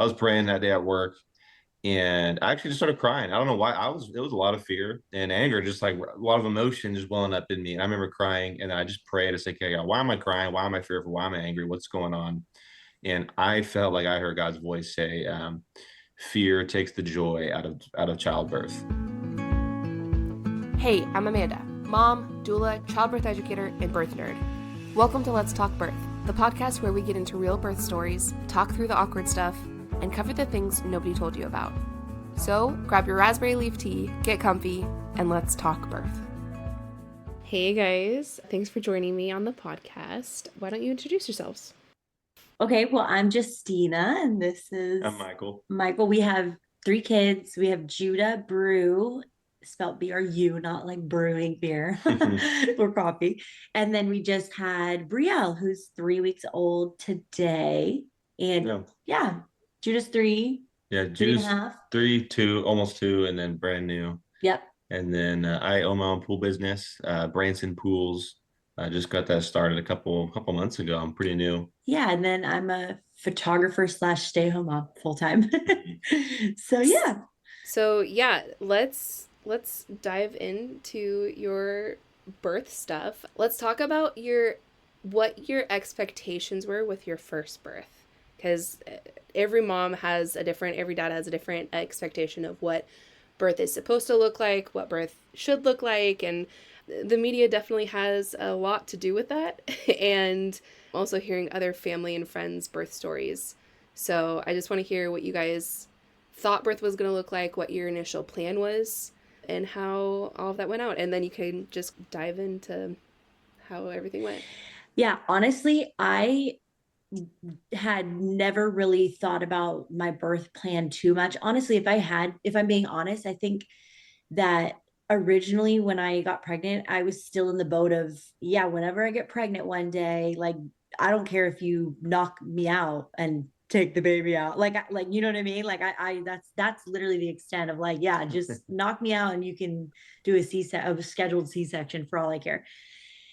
I was praying that day at work, and I actually just started crying. I don't know why. It was a lot of fear and anger, just like a lot of emotion just welling up in me. And I remember crying, and I just prayed to say, "Okay, God, why am I crying? Why am I fearful? Why am I angry? What's going on?" And I felt like I heard God's voice say, "Fear takes the joy out of childbirth." Hey, I'm Amanda, mom, doula, childbirth educator, and birth nerd. Welcome to Let's Talk Birth, the podcast where we get into real birth stories, talk through the awkward stuff, and cover the things nobody told you about. So grab your raspberry leaf tea, get comfy, and let's talk birth. Hey guys, thanks for joining me on the podcast. Why don't you introduce yourselves? Okay, well, I'm Justina, and this is I'm Michael. Michael. We have 3 kids. We have Judah Brew, spelled B-R-U, not like brewing beer or coffee. And then we just had Brielle, who's 3 weeks old today. And yeah, Judah's 3, Yeah, 3.5. 3, 2, almost 2, and then brand new. Yep. And then I own my own pool business, Branson Pools. I just got that started a couple months ago. I'm pretty new. Yeah, and then I'm a photographer slash stay-home mom full time. So yeah. So yeah, let's dive into your birth stuff. Let's talk about what your expectations were with your first birth, because every dad has a different expectation of what birth is supposed to look like, what birth should look like, and the media definitely has a lot to do with that. And also hearing other family and friends' birth stories. So I just want to hear what you guys thought birth was going to look like, what your initial plan was, and how all of that went out. And then you can just dive into how everything went. Yeah, honestly, I had never really thought about my birth plan too much. Honestly, if I'm being honest, I think that originally when I got pregnant, I was still in the boat of, yeah, whenever I get pregnant one day, like, I don't care if you knock me out and take the baby out. Like, you know what I mean? Like that's literally the extent of like, yeah, just knock me out and you can do a scheduled C-section for all I care.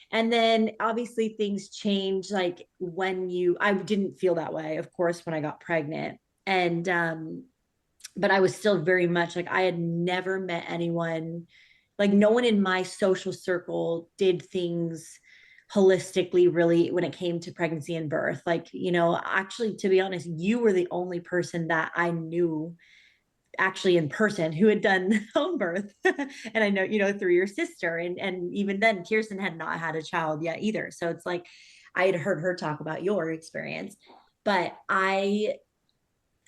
And then obviously things change. Like I didn't feel that way, of course, when I got pregnant. And, but I was still very much like, I had never met anyone, like no one in my social circle did things holistically really when it came to pregnancy and birth. Like, actually, to be honest, you were the only person that I knew actually in person who had done home birth. And I know, through your sister. And even then, Kirsten had not had a child yet either. So it's like I had heard her talk about your experience, but I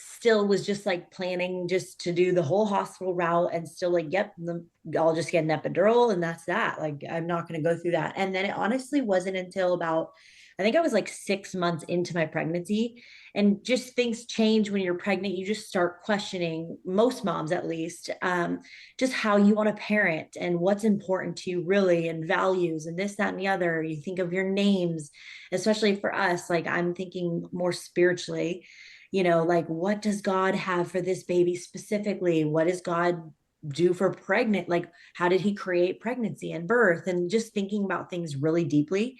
still was just like planning just to do the whole hospital route and still like, yep, I'll just get an epidural and that's that. Like, I'm not going to go through that. And then it honestly wasn't until about, I think I was like 6 months into my pregnancy, and just things change when you're pregnant. You just start questioning, most moms at least, just how you want to parent and what's important to you really, and values and this, that, and the other. You think of your names, especially for us, like I'm thinking more spiritually, like what does God have for this baby specifically? What does God do for pregnant? Like, how did he create pregnancy and birth? And just thinking about things really deeply.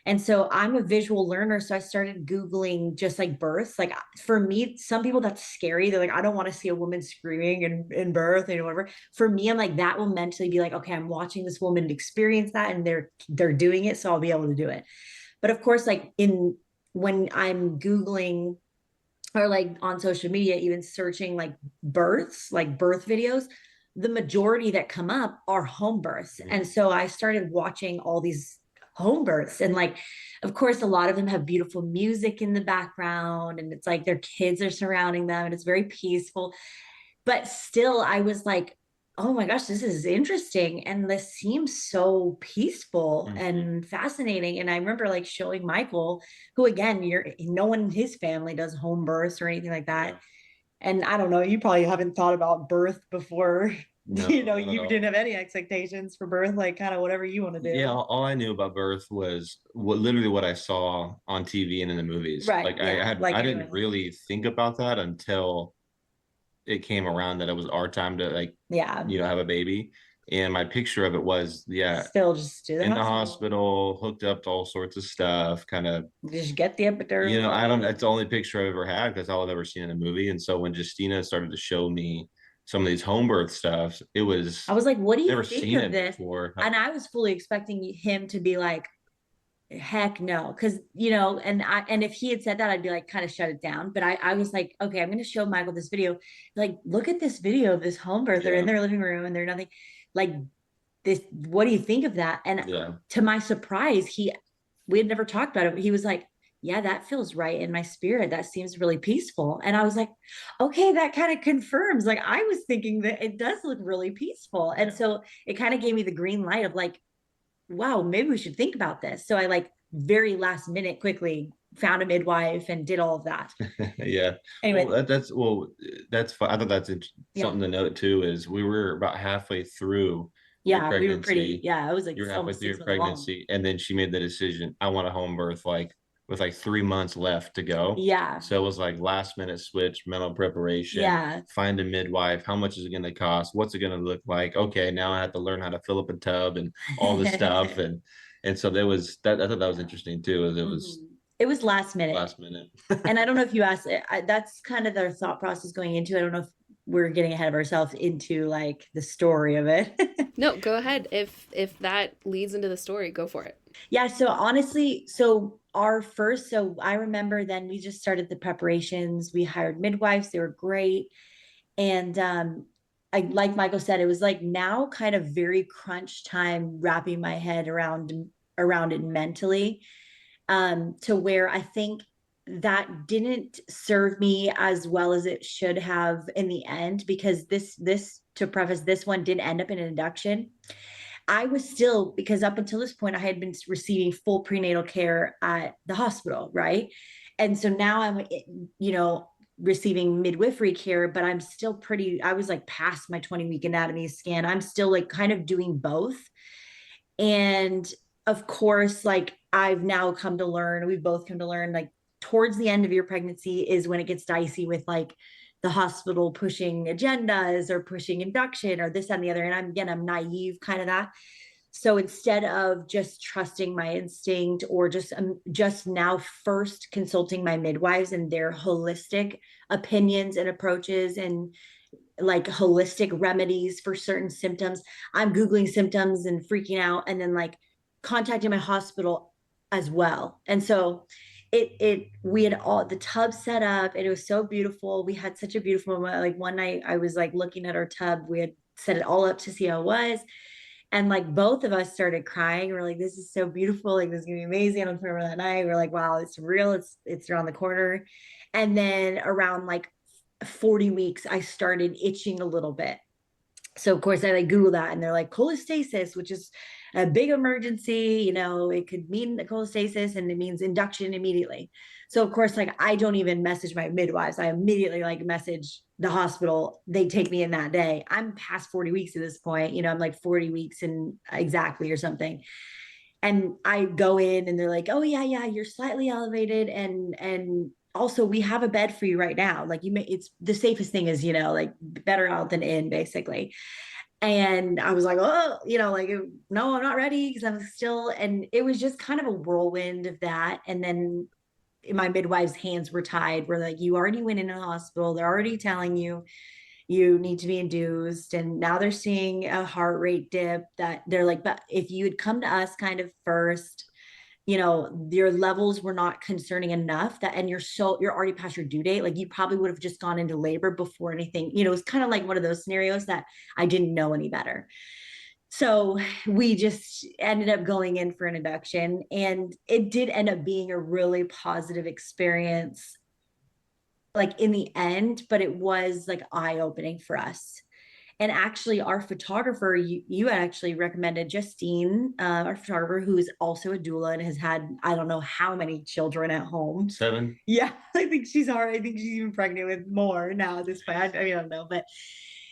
And so I'm a visual learner. So I started Googling just like births. Like for me, some people that's scary. They're like, I don't want to see a woman screaming in birth and whatever. For me, I'm like, that will mentally be like, okay, I'm watching this woman experience that and they're doing it. So I'll be able to do it. But of course, like when I'm Googling or like on social media, even searching like births, like birth videos, the majority that come up are home births. Mm-hmm. And so I started watching all these home births, and like, of course, a lot of them have beautiful music in the background, and it's like their kids are surrounding them and it's very peaceful. But still, I was like, oh my gosh, this is interesting. And this seems so peaceful and fascinating. And I remember like showing Michael, who again, no one in his family does home births or anything like that. And I don't know, you probably haven't thought about birth before. No, You didn't have any expectations for birth, like kind of whatever you want to do. Yeah, all I knew about birth was literally what I saw on TV and in the movies. Right. Like yeah. I didn't really think about that until it came around that it was our time to like, yeah, have a baby. And my picture of it was, yeah, Still just do the in the hospital. hospital, hooked up to all sorts of stuff, kind of, Just get the I don't, epidural. that's the only picture I've ever had because all I've ever seen in a movie. And so when Justina started to show me some of these home birth stuff, it was, I was like, what do you never think seen of it this? before. And I was fully expecting him to be like, heck no. Cause and if he had said that, I'd be like, kind of shut it down. But I was like, okay, I'm gonna show Michael this video. Like, look at this video of this home birth. They're in Yeah. their living room and they're nothing like this. What do you think of that? And Yeah. to my surprise, we had never talked about it. He was like, yeah, that feels right in my spirit. That seems really peaceful. And I was like, okay, that kind of confirms. Like, I was thinking that it does look really peaceful. And so it kind of gave me the green light of like, wow, maybe we should think about this. So I like very last minute quickly found a midwife and did all of that. Yeah. Well, Anyway, that's fun. I thought that's yeah. something to note too, is we were about halfway through your Yeah, we were pretty, pregnancy. yeah, it was like You were halfway almost through your 6 months along. pregnancy, and then she made the decision, I want a home birth, like with like 3 months left to go. Yeah. So it was like last minute switch, mental preparation, Yeah. find a midwife, how much is it going to cost? What's it going to look like? Okay, now I have to learn how to fill up a tub and all this stuff. And so there was that. I thought that was interesting too. As it was Mhm. It was last minute. last minute. And I don't know if you asked it, that's kind of their thought process going into. I don't know if we're getting ahead of ourselves into like the story of it. No, go ahead. If that leads into the story, go for it. Yeah, so honestly, so I remember then we just started the preparations. We hired midwives, they were great. And I like Michael said, it was like now kind of very crunch time wrapping my head around it mentally, to where I think that didn't serve me as well as it should have in the end, because this to preface, this one did end up in an induction. I was still, because up until this point I had been receiving full prenatal care at the hospital, right? And so now I'm, you know, receiving midwifery care, but I'm still I was like past my 20-week anatomy scan. I'm still like kind of doing both. And of course, like I've now come to learn, we've both come to learn, like towards the end of your pregnancy is when it gets dicey with like the hospital pushing agendas or pushing induction or this and the other. And I'm naive, kind of that. So instead of just trusting my instinct or just now first consulting my midwives and their holistic opinions and approaches and like holistic remedies for certain symptoms, I'm Googling symptoms and freaking out and then like contacting my hospital as well. And so we had all the tub set up and it was so beautiful. We had such a beautiful moment. Like one night I was like looking at our tub, we had set it all up to see how it was. And like both of us started crying. We're like, this is so beautiful. Like this is gonna be amazing. I don't remember that night. We're like, wow, it's real. It's around the corner. And then around like 40 weeks, I started itching a little bit. So of course I like Google that and they're like cholestasis, which is a big emergency. You know, it could mean the cholestasis and it means induction immediately. So of course, like I don't even message my midwives. I immediately like message the hospital. They take me in that day. I'm past 40 weeks at this point. You know, I'm like 40 weeks and exactly or something. And I go in and they're like, oh yeah, you're slightly elevated and also we have a bed for you right now. Like it's the safest thing is, you know, like better out than in basically. And I was like, oh, you know, like, no, I'm not ready because I'm still, and it was just kind of a whirlwind of that. And then my midwife's hands were tied. We're like, you already went in a hospital. They're already telling you you need to be induced. And now they're seeing a heart rate dip that they're like, but if you had come to us kind of first, you know, your levels were not concerning enough that, and you're already past your due date. Like you probably would have just gone into labor before anything, you know, it's kind of like one of those scenarios that I didn't know any better. So we just ended up going in for an induction and it did end up being a really positive experience like in the end, but it was like eye opening for us. And actually, our photographer, you had actually recommended Justine, our photographer, who is also a doula and has had, I don't know how many children at home. 7. Yeah, I think I think she's even pregnant with more now at this point. I mean, I don't know. But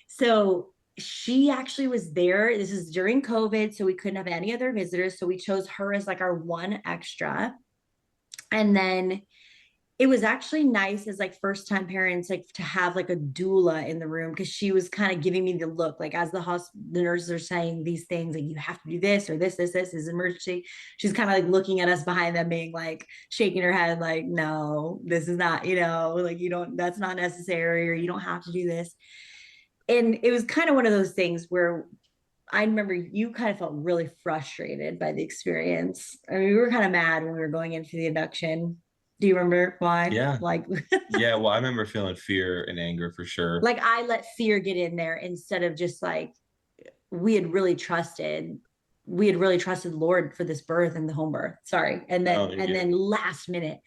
so she actually was there. This is during COVID. So we couldn't have any other visitors. So we chose her as like our one extra. And then it was actually nice as like first time parents, like to have like a doula in the room, because she was kind of giving me the look, like as the nurses are saying these things, like you have to do this or this is emergency. She's kind of like looking at us behind them, being like shaking her head, like, no, this is not, like you don't, that's not necessary, or you don't have to do this. And it was kind of one of those things where I remember you kind of felt really frustrated by the experience. I mean, we were kind of mad when we were going into the induction. Do you remember why? Yeah. Like, Yeah. Well, I remember feeling fear and anger for sure. like I let fear get in there instead of just like we had really trusted Lord for this birth and the home birth. Sorry. And No, then you're and good. then last minute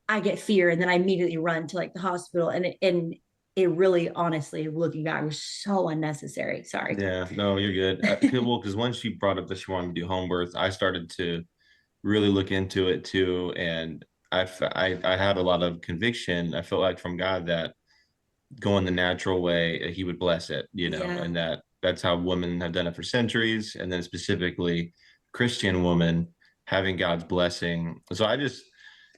I get fear, and then I immediately run to like the hospital, and it really, honestly, looking back, was so unnecessary. Sorry. Yeah, no, you're good. Well, because once she brought up that she wanted to do home birth, I started to really look into it too, and I had a lot of conviction. I felt like from God that going the natural way, He would bless it, Yeah. and that's how women have done it for centuries, and then specifically Christian women having God's blessing. So I just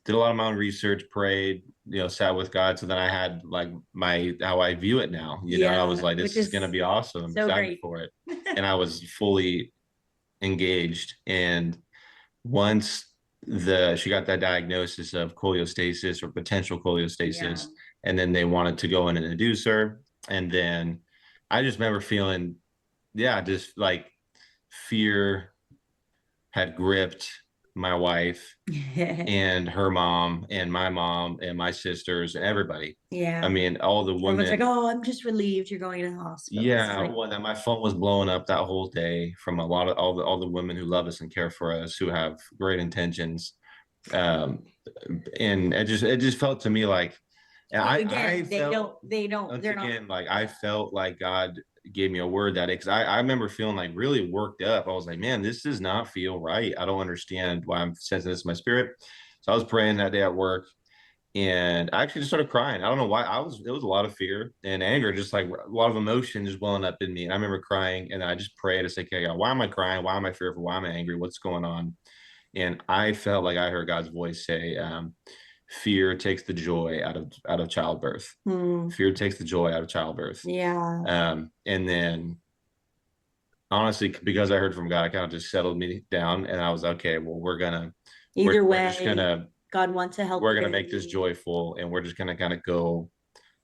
did a lot of my own research, prayed, sat with God. So then I had like my how I view it now, and I was Yeah. like, Which this is gonna is be awesome. I'm so excited great. for it. And I was fully engaged. And once the she got that diagnosis of choleostasis or potential Yeah. choleostasis, and then they wanted to go in and induce her. And then I just remember feeling, yeah, just like fear had gripped my wife and her mom and my sisters and everybody. I Yeah. mean, all the Everyone's like, women. oh, I'm just relieved you're going to the hospital. It's Yeah, like, well, my phone was blowing up that whole day from a lot of all the women who love us and care for us, who have great intentions. Um, and it just felt to me like, and well, I again, felt once they're not. again like I felt like God gave me a word that day, because I remember feeling like really worked up. I was like, man, this does not feel right. I don't understand why I'm sensing this in my spirit. So I was praying that day at work, and I actually just started crying. I don't know why. It was a lot of fear and anger, just like a lot of emotion just welling up in me. And I remember crying, and I just prayed to say, okay, God, why am I crying? Why am I fearful? Why am I angry? What's going on? And I felt like I heard God's voice say, fear takes the joy out of childbirth. Hmm. Fear takes the joy out of childbirth. Yeah. And then honestly, because I heard from God, it kind of just settled me down, and I was okay. Well, we're Either we're just way, gonna God wants a we're healthy gonna make this baby. joyful, and we're just gonna kind of go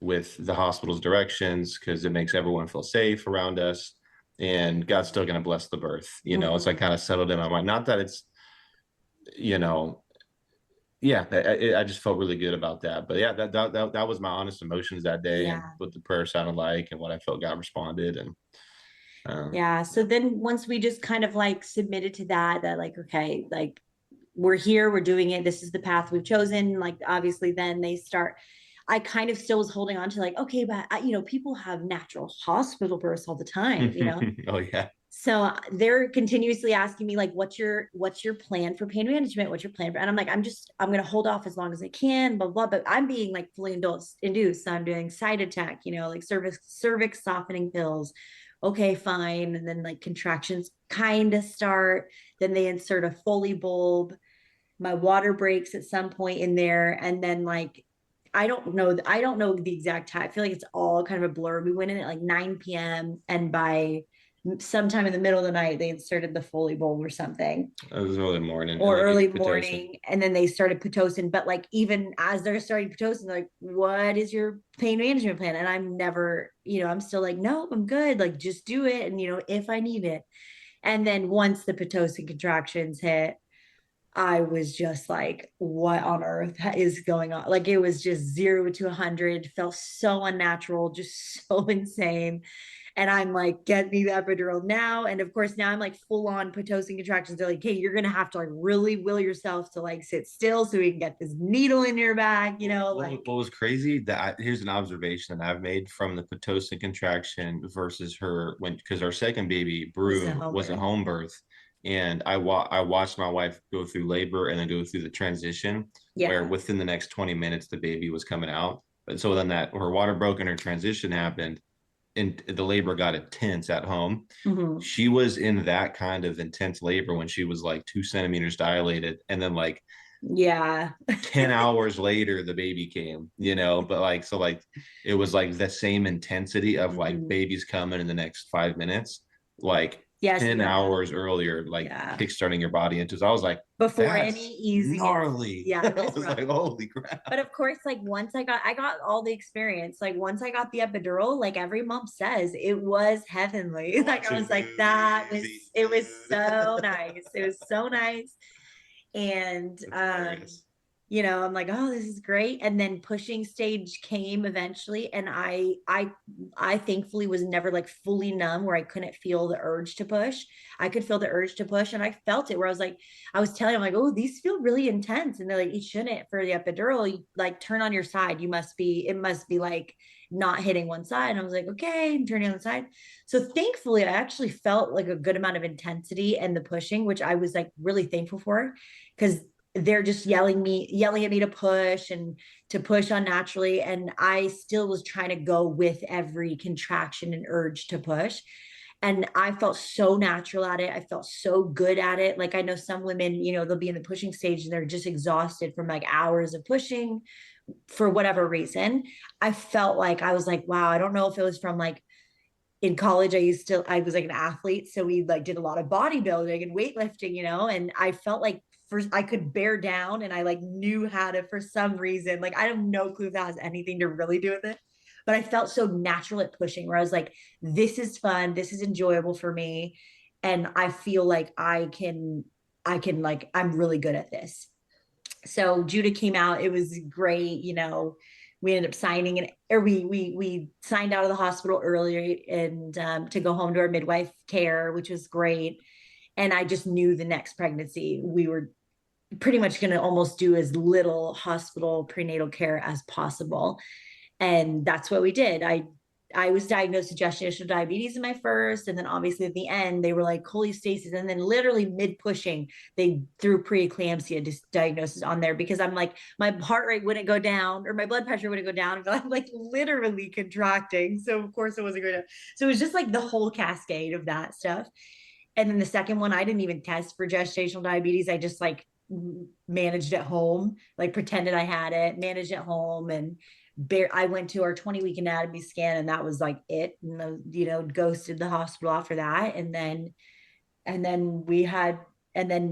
with the hospital's directions, because it makes everyone feel safe around us, and God's still gonna bless the birth. So I Mhm. kind of settled in my mind. Not that it's, you know, yeah, I just felt really good about that. But yeah, that was my honest emotions that day, and Yeah. what the prayer sounded like, and what I felt God responded. And Yeah. So then once we just kind of like submitted to that, like, okay, like we're here, we're doing it. This is the path we've chosen. Like, obviously, then they start. I kind of still was holding on to like, okay, but people have natural hospital births all the time. oh yeah. So they're continuously asking me like, what's your plan for pain management? What's your plan? And I'm like, I'm gonna hold off as long as I can, blah blah. But I'm being like fully induced. So I'm doing side attack, like cervix softening pills. Okay, fine. And then like contractions kind of start. Then they insert a Foley bulb. My water breaks at some point in there, and then like I don't know the exact time. I feel like it's all kind of a blur. We went in at like 9 p.m. and by sometime in the middle of the night they inserted the Foley bulb or something, It was early morning, and or they gave early you Pitocin. morning, and then they started pitocin. But like even as they're starting pitocin, they're like, what is your pain management plan? And I'm never, I'm still like, no, I'm good, like just do it, and if I need it. And then once the pitocin contractions hit, I was just like, what on earth is going on? Like, it was just 0 to 100, felt so unnatural, just so insane. And I'm like, get me the epidural now. And of course, now I'm like full on Pitocin contractions. They're like, hey, you're going to have to like really will yourself to like sit still so we can get this needle in your back, like. What was crazy, here's an observation that I've made from the Pitocin contraction versus her, because our second baby, Was a Brew, home was a birth. home birth. And I watched my wife go through labor and then go through the transition, where Yeah. within the next 20 minutes, the baby was coming out. But so then that her water broke and her transition happened, and the labor got intense at home. Mm-hmm. She was in that kind of intense labor when she was like 2 centimeters dilated. And then like Yeah. 10 hours later the baby came, but like so like it was like the same intensity of like Mhm. baby's coming in the next 5 minutes, like Yes, 10 yeah. hours earlier, like Yeah. kickstarting your body into. So I was like, Before any that's easing it. gnarly. Yeah, it I was was rough. like, holy crap. But of course, like once I got all the experience. Like once I got the epidural, like every mom says, it was heavenly. Like I Watching was like, movies, eating it was food. so nice. It was so nice. And That's hilarious. I'm like, oh, this is great. And then pushing stage came eventually, and I thankfully was never like fully numb where I couldn't feel the urge to push. I could feel the urge to push, and I felt it where I was like, I was telling them like, oh, these feel really intense, and they're like, you shouldn't for the epidural. You, like turn on your side. It must be like not hitting one side. And I was like, okay, I'm turning on the side. So thankfully, I actually felt like a good amount of intensity and the pushing, which I was like really thankful for because they're just yelling at me to push and to push unnaturally. And I still was trying to go with every contraction and urge to push. And I felt so natural at it. I felt so good at it. Like I know some women, they'll be in the pushing stage and they're just exhausted from like hours of pushing for whatever reason. I felt like I was like, wow, I don't know if it was from like in college I was like an athlete, so we like did a lot of bodybuilding and weightlifting, and I felt like first I could bear down and I like knew how to for some reason. Like I have no clue if that has anything to really do with it, but I felt so natural at pushing where I was like, this is fun, this is enjoyable for me, and I feel like I can like I'm really good at this. So Judah came out. It was great. We ended up signing and or we signed out of the hospital earlier and to go home to our midwife care, which was great. And I just knew the next pregnancy we were pretty much going to almost do as little hospital prenatal care as possible, and that's what we did. I was diagnosed with gestational diabetes in my first, and then obviously at the end they were like cholestasis, and then literally mid pushing they threw preeclampsia diagnosis on there because I'm like my heart rate wouldn't go down or my blood pressure wouldn't go down, but I'm like literally contracting, so of course it wasn't going to. So it was just like the whole cascade of that stuff. And then the second one, I didn't even test for gestational diabetes. I just like managed at home, like pretended I had it, managed at home, and I went to our 20-week anatomy scan, and that was like it. And ghosted the hospital after that, and then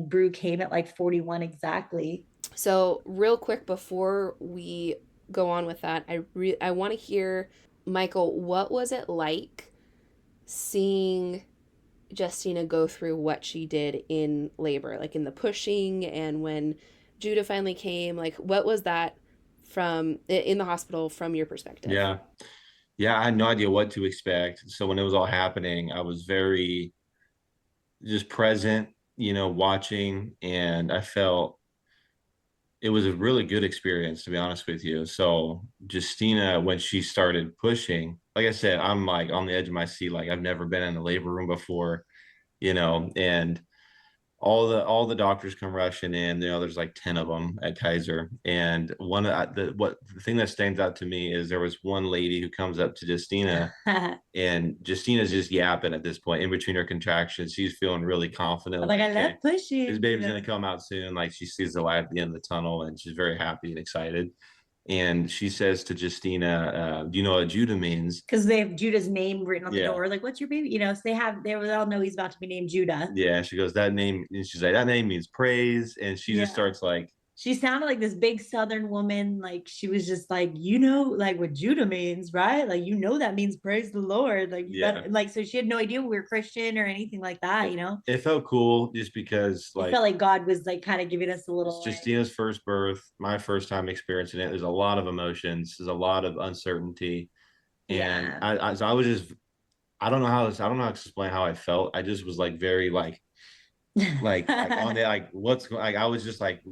Brew came at like 41 exactly. So, real quick before we go on with that, I want to hear, Michael, what was it like seeing Justina go through what she did in labor, like in the pushing and when Judah finally came? Like, what was that from in the hospital from your perspective? Yeah. Yeah, I had no idea what to expect. So when it was all happening, I was very just present, watching, and I felt it was a really good experience, to be honest with you. So Justina, when she started pushing, like I said, I'm like on the edge of my seat, like I've never been in the labor room before, and all the doctors come rushing in. There's like 10 of them at Kaiser, and the thing that stands out to me is there was one lady who comes up to Justina, I'm and Justina's just yapping at this point in between her contractions. She's feeling really confident, like, like, I love okay, this pushing, baby's gonna come out soon. Like she sees the light at the end of the tunnel, and she's very happy and excited. And she says to Justina, "Do you know what Judah means?" because they have Judah's name written on the Yeah, door. Like, what's your baby? So they all know he's about to be named Judah. yeah. She goes, that name, and she's like, that name means praise, and she just Yeah. starts like, She sounded like this big Southern woman. Like she was just like, like what Judah means, right? Like, that means praise the Lord. Like you yeah. got like, so she had no idea we were Christian or anything like that. It felt cool just because It like felt like God was like kind of giving us a it's little like, Justina's first birth, my first time experiencing it. There's a lot of emotions, there's a lot of uncertainty, and yeah. so I was just I don't know how to explain how I felt. I just was like very like on it, like what's like I was just like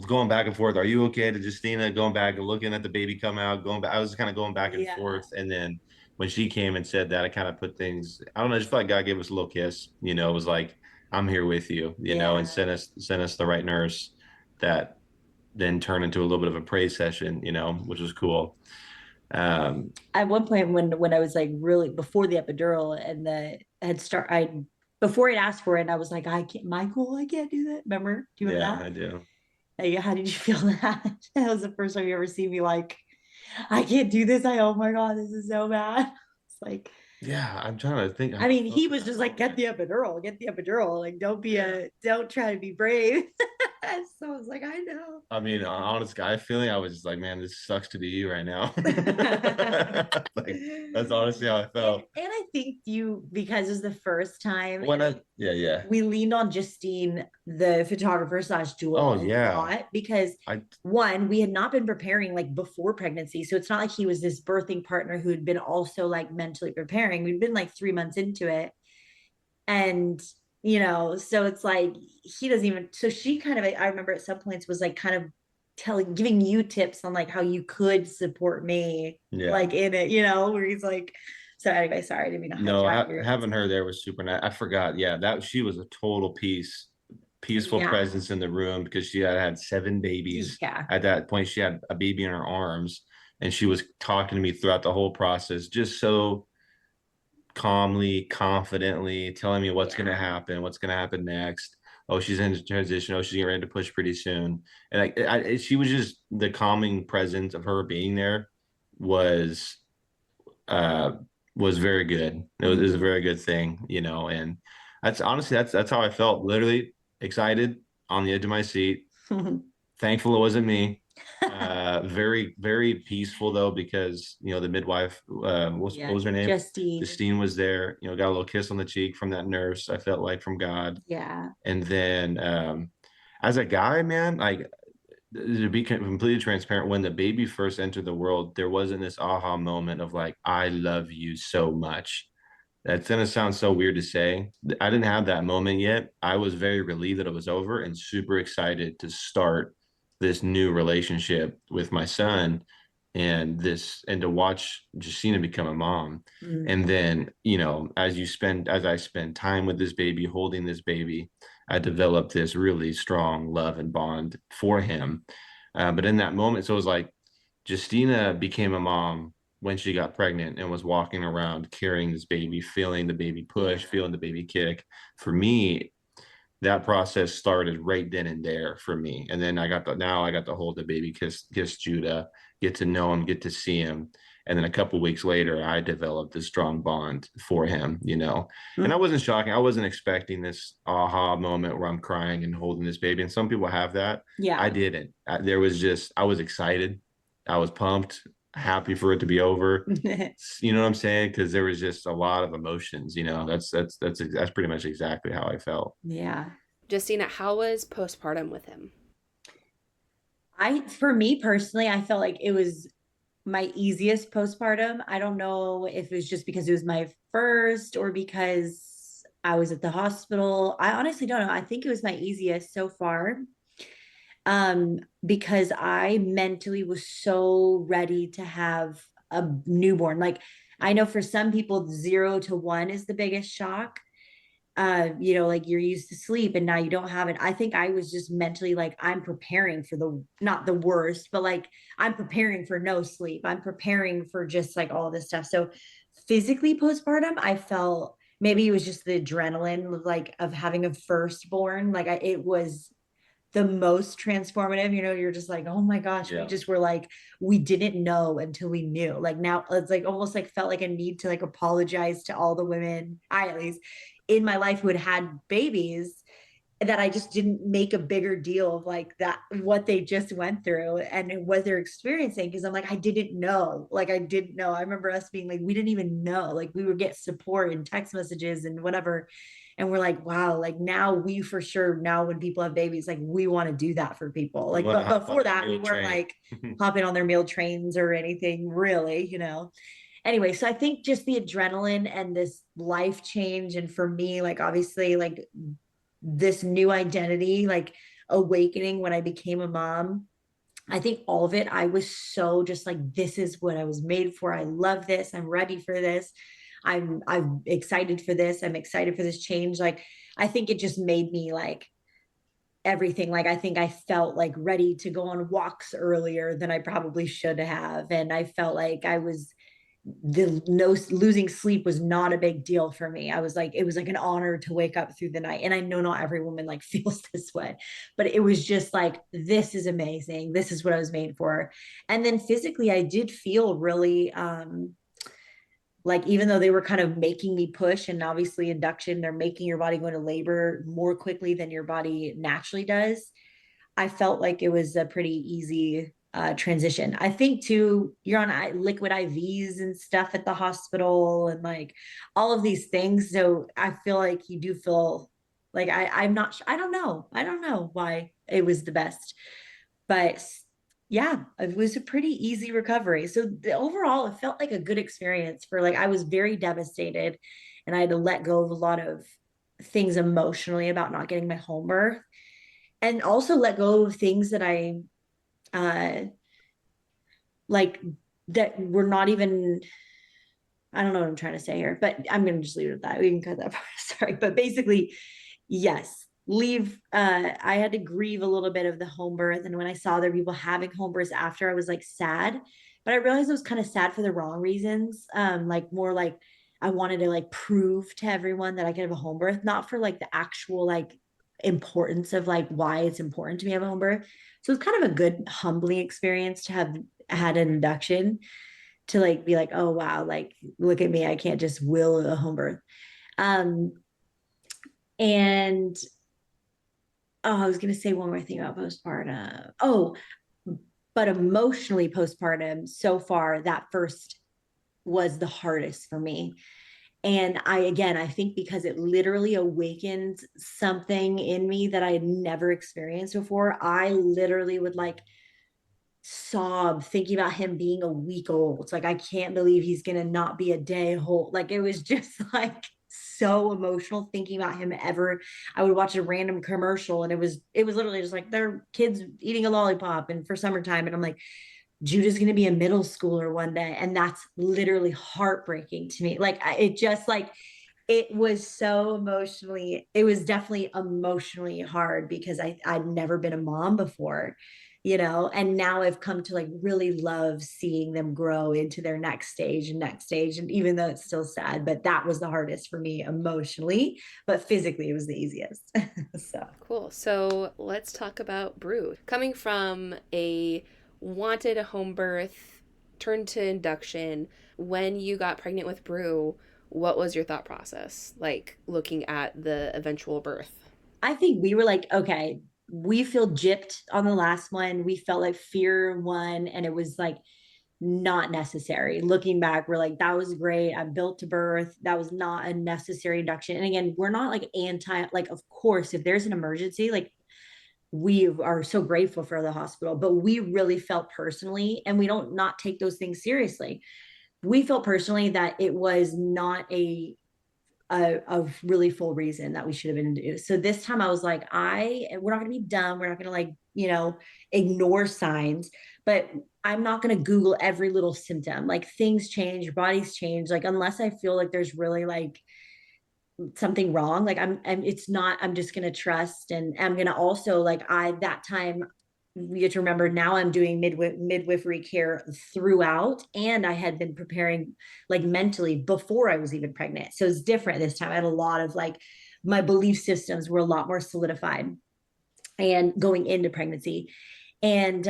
going back and forth. Are you okay? To Justina, going back and looking at the baby come out, going back. I was kind of going back and Yeah. forth, and then when she came and said that, I kind of put things. I don't know. I just felt like God gave us a little kiss. It was like I'm here with you. And Yeah. sent us the right nurse that then turned into a little bit of a praise session. Which was cool. Um, At one point when I was like really before the epidural and the had start before I'd asked for it, I was like, I can't, Michael, I can't do that. Remember? Do you remember yeah, that? I do. Like, how did you feel that? That was the first time you ever see me like, I can't do this. Oh my God, this is so bad. It's like, Yeah, I'm trying to think. I mean, he was just like, get the epidural. Like, don't try to be brave. So I was like, I know. I mean, honest guy feeling, I was just like, man, this sucks to be you right now. Like, that's honestly how I felt. And I think because it's the first time, When I, yeah, yeah. we leaned on Justine, the photographer slash Oh, doula, a yeah. lot because I, one, we had not been preparing like before pregnancy. So it's not like he was this birthing partner who had been also like mentally preparing. We'd been like 3 months into it. And, so it's like he doesn't even, so she kind of, I remember at some points was like kind of giving you tips on like how you could support me, yeah. like in it, where he's like, so anyway, sorry, I didn't mean to No, hijack your having answer. her there was super nice. I forgot. Yeah, that she was a total peaceful Yeah. presence in the room because she had 7 babies. Yeah. At that point, she had a baby in her arms, and she was talking to me throughout the whole process, just so calmly, confidently, telling me what's going to Yeah. happen, what's going to happen next. Oh, she's in transition. Oh, she's getting ready to push pretty soon. And she was just the calming presence of her being there was uh was very good. It was a Mhm. very good thing, and that's honestly that's how I felt. Literally excited on the edge of my seat. Thankful it wasn't me. Very, very peaceful though, because the midwife, what Yeah. was her name? Justine. Justine was there, got a little kiss on the cheek from that nurse, I felt like from God. Yeah. And then as a guy, man, like to be completely transparent, when the baby first entered the world, there wasn't this aha moment of like, I love you so much. That's gonna sound so weird to say. I didn't have that moment yet. I was very relieved that it was over and super excited to start this new relationship with my son and to watch Justina become a mom. Mm. And then, as I spend time with this baby, holding this baby, I developed this really strong love and bond for him. But in that moment, so it was like Justina became a mom when she got pregnant and was walking around carrying this baby, feeling the baby push, feeling the baby kick. For me, that process started right then and there for me. And then I got to hold the baby, kiss Judah, get to know him, get to see him. And then a couple weeks later, I developed this strong bond for him. And I Mm. wasn't shocking. I wasn't expecting this aha moment where I'm crying and holding this baby. And some people have that. I Yeah. didn't. I was excited. I was pumped, happy for it to be over. You know what I'm saying? Because there was just a lot of emotions. That's pretty much exactly how I felt. Yeah. Justina, how was postpartum with him? For me personally, I felt like it was my easiest postpartum. I don't know if it was just because it was my first or because I was at the hospital. I honestly don't know. I think it was my easiest so far. Because I mentally was so ready to have a newborn. Like, I know for some people, 0 to 1 is the biggest shock. Like you're used to sleep and now you don't have it. I think I was just mentally like, I'm preparing for not the worst, but like I'm preparing for no sleep. I'm preparing for just like all this stuff. So physically postpartum, I felt maybe it was just the adrenaline of like of having a firstborn. Like it was the most transformative. You're just like, oh my gosh, we Yeah. just were like, we didn't know until we knew. Like now it's like almost like felt like a need to like apologize to all the women, I at least in my life who had babies, that I just didn't make a bigger deal of like that, what they just went through and what they're experiencing. Cause I'm like, I didn't know. Like, I didn't know. I remember us being like, we didn't even know. Like, we would get support and text messages and whatever. And we're like, wow, like now we for sure, now when people have babies, like we want to do that for people. We Like, want to but hop on before that that, we meal weren't train. like hopping on their meal trains or anything really. Anyway, so I think just the adrenaline and this life change. And for me, like obviously, like this new identity, like awakening when I became a mom. I think all of it, I was so just like, this is what I was made for. I love this. I'm ready for this. I'm excited for this. I'm excited for this change. Like, I think it just made me like everything. Like, I think I felt like ready to go on walks earlier than I probably should have. And I felt like I was the no losing sleep was not a big deal for me. I was like, it was like an honor to wake up through the night. And I know not every woman like feels this way, but it was just like, this is amazing. This is what I was made for. And then physically, I did feel really like, even though they were kind of making me push, and obviously induction, they're making your body go into labor more quickly than your body naturally does. I felt like it was a pretty easy transition. I think too, you're on liquid IVs and stuff at the hospital and like all of these things. So I feel like you do feel like I'm not, I don't know. I don't know why it was the best, but yeah, it was a pretty easy recovery. So overall, it felt like a good experience for like, I was very devastated and I had to let go of a lot of things emotionally about not getting my home birth, and also let go of things that I uh like that were not even, I don't know what I'm trying to say here, but I'm gonna just leave it at that. We can cut that part. Sorry. But basically, yes, leave I had to grieve a little bit of the home birth. And when I saw other people having home births after, I was like sad. But I realized I was kind of sad for the wrong reasons. Like more like I wanted to like prove to everyone that I could have a home birth, not for like the actual like importance of like why it's important to me to have a home birth. So it's kind of a good humbling experience to have had an induction, to like be like, oh wow, like look at me, I can't just will a home birth. Um, and oh, I was gonna say one more thing about postpartum. Oh, but emotionally postpartum, so far, that first was the hardest for me. And I, again, I think because it literally awakened something in me that I had never experienced before. I literally would like sob thinking about him being a week old. It's like, I can't believe he's going to not be a day old. Like, it was just like so emotional thinking about him ever. I would watch a random commercial and it was literally just like their kids eating a lollipop and for summertime. And I'm like, Judah's going to be a middle schooler one day. And that's literally heartbreaking to me. Like, it just like, it was so emotionally, it was definitely emotionally hard because I'd never been a mom before, and now I've come to like really love seeing them grow into their next stage and next stage. And even though it's still sad, but that was the hardest for me emotionally, but physically it was the easiest. So Cool. So let's talk about Brew. Coming from a wanted a home birth, turned to induction, when you got pregnant with Brew, what was your thought process like looking at the eventual birth? I think we were like, okay, we feel gypped on the last one. We felt like fear won, and it was like not necessary. Looking back, we're like, that was great. I'm built to birth. That was not a necessary induction. And again, we're not like anti, like, of course, if there's an emergency, like we are so grateful for the hospital, but we really felt personally, and we don't not take those things seriously. We felt personally that it was not a really full reason that we should have been induced. So this time I was like, we're not going to be dumb. We're not going to like, ignore signs, but I'm not going to Google every little symptom. Like things change, your bodies change. Like, unless I feel like there's really like something wrong, like it's not, I'm just going to trust. And I'm going to also like, that time, you have to remember now I'm doing midwifery care throughout, and I had been preparing like mentally before I was even pregnant. So it's different this time. I had a lot of like, my belief systems were a lot more solidified and going into pregnancy. And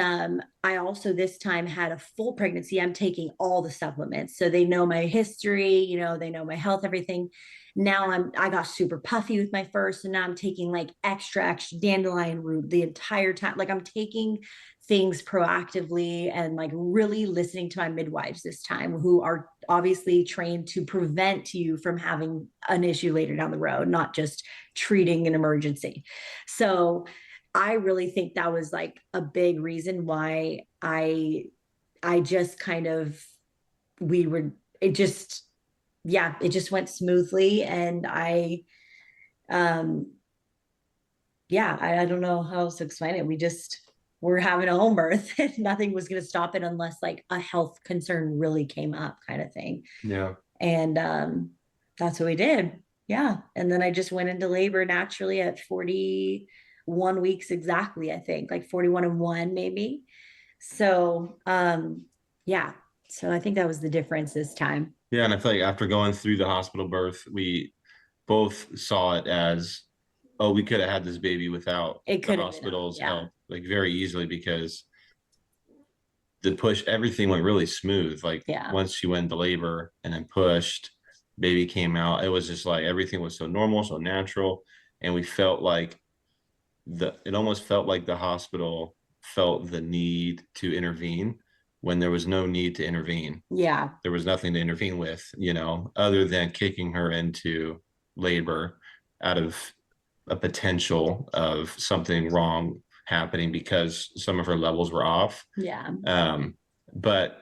I also this time had a full pregnancy. I'm taking all the supplements. So they know my history, they know my health, everything. Now I got super puffy with my first, and now I'm taking like extra dandelion root the entire time. Like I'm taking things proactively and like really listening to my midwives this time, who are obviously trained to prevent you from having an issue later down the road, not just treating an emergency. So I really think that was like a big reason why I just kind of we were it just yeah, it just went smoothly. And um I don't know how else to explain it. We just were having a home birth and nothing was going to stop it unless like a health concern really came up, kind of thing. Yeah. And that's what we did. Yeah. And then I just went into labor naturally at 41 weeks exactly, I think, like 41 and 1 maybe. So yeah. So I think that was the difference this time. Yeah, and I feel like after going through the hospital birth, we both saw it as, oh, we could have had this baby without It the could have been, hospital's yeah. help, like very easily, because the push, everything went really smooth. Like Yeah. once she went into labor and then pushed, baby came out. It was just like everything was so normal, so natural. And we felt like it almost felt like the hospital felt the need to intervene when there was no need to intervene. Yeah. There was nothing to intervene with, other than kicking her into labor out of a potential of something wrong happening because some of her levels were off. Yeah. But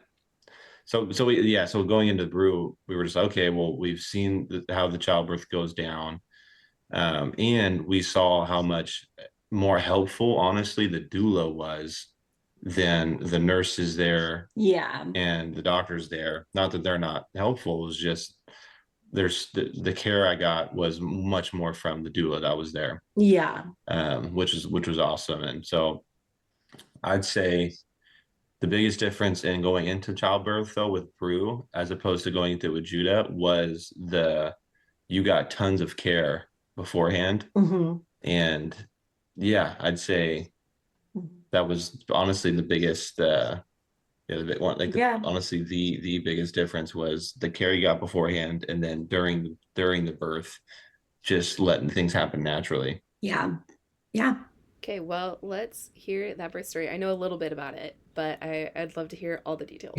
so going into the brew, we were just okay. Well, we've seen how the childbirth goes down, and we saw how much more helpful, honestly, the doula was than the nurses there Yeah. and the doctors there. Not that they're not helpful; it was just there's the care I got was much more from the doula that was there, Yeah. which was awesome. And so I'd say the biggest difference in going into childbirth though with Brew as opposed to going into it with Judah was you got tons of care beforehand. Mm-hmm. And yeah, I'd say that was honestly the biggest yeah, the big one, like Yeah. honestly the biggest difference was the care you got beforehand, and then during the birth, just letting things happen naturally. Yeah. Yeah. Okay, well, let's hear that birth story. I know a little bit about it, but I'd love to hear all the details.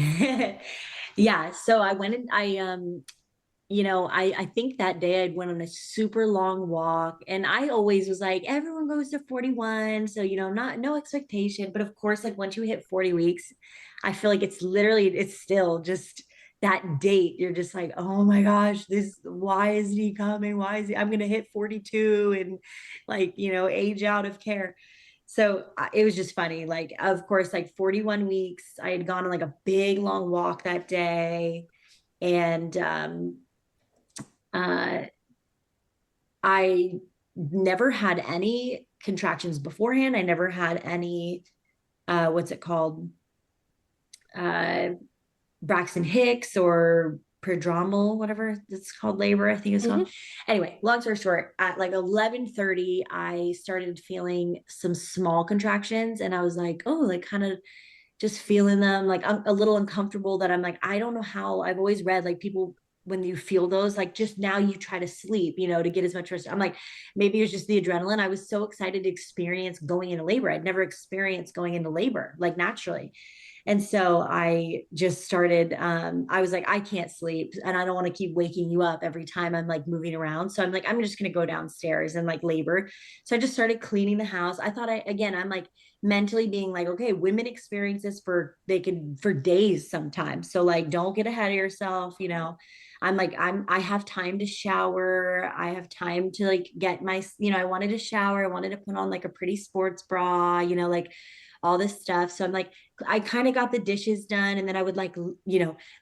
Yeah. So I went and I think that day I went on a super long walk, and I always was like, everyone goes to 41. So, not no expectation. But of course, like once you hit 40 weeks, I feel like it's still just that date. You're just like, oh my gosh, why isn't he coming? I'm gonna hit 42 and like, age out of care. So it was just funny. Like, of course, like 41 weeks, I had gone on like a big long walk that day. And uh, I never had any contractions beforehand. I never had any, what's it called? Uh, Braxton Hicks or prodromal, whatever it's called, labor, I think it's called. Anyway, long story short, at like 11:30, I started feeling some small contractions, and I was like, oh, like kind of just feeling them. Like I'm a little uncomfortable that I'm like, I don't know how. I've always read like people, when you feel those, like just now you try to sleep, to get as much rest. I'm like, maybe it was just the adrenaline. I was so excited to experience going into labor. I'd never experienced going into labor like naturally. And so I just started, I was like, I can't sleep and I don't want to keep waking you up every time I'm like moving around. So I'm like, I'm just going to go downstairs and like labor. So I just started cleaning the house. I thought I'm like mentally being like, okay, women experience this for days sometimes. So like, don't get ahead of yourself. I'm like, I have time to shower. I have time to like get I wanted to shower. I wanted to put on like a pretty sports bra, like all this stuff. So I'm like, I kind of got the dishes done, and then I would like,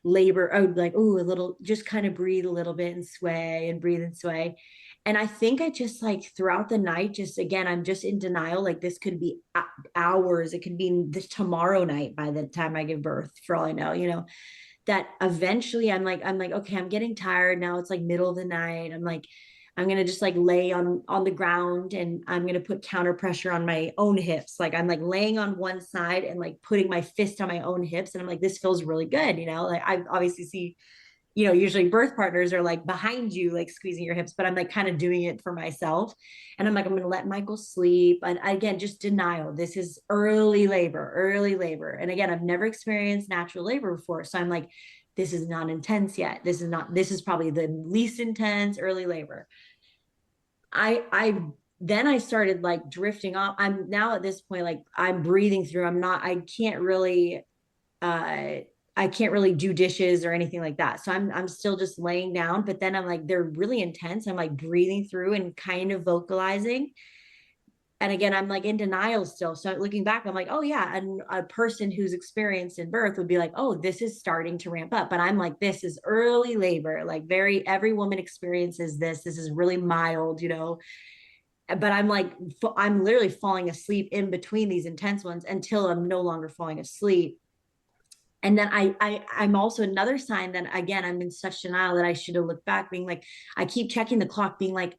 labor. I would like, oh, a little, just kind of breathe a little bit and sway and breathe and sway. And I think I just like throughout the night, just again, I'm just in denial. Like this could be hours. It could be this tomorrow night by the time I give birth, for all I know, that eventually I'm like, okay, I'm getting tired now. It's like middle of the night. I'm like, I'm gonna just like lay on the ground, and I'm gonna put counter pressure on my own hips. Like I'm like laying on one side and like putting my fist on my own hips, and I'm like, this feels really good, Like I obviously see, usually birth partners are like behind you, like squeezing your hips, but I'm like kind of doing it for myself. And I'm like, I'm gonna let Michael sleep. And again, just denial. This is early labor, early labor. And again, I've never experienced natural labor before, so I'm like, this is not intense yet. This is probably the least intense early labor. I then I started like drifting off. I'm now at this point, like I'm breathing through. Uh I can't really do dishes or anything like that. So I'm still just laying down, but then I'm like, they're really intense. I'm like breathing through and kind of vocalizing. And again, I'm like in denial still. So looking back, I'm like, oh yeah. And a person who's experienced in birth would be like, oh, this is starting to ramp up. But I'm like, this is early labor. Like every woman experiences this. This is really mild, But I'm like, I'm literally falling asleep in between these intense ones until I'm no longer falling asleep. And then I'm also another sign that, again, I'm in such denial that I should have looked back, being like, I keep checking the clock, being like,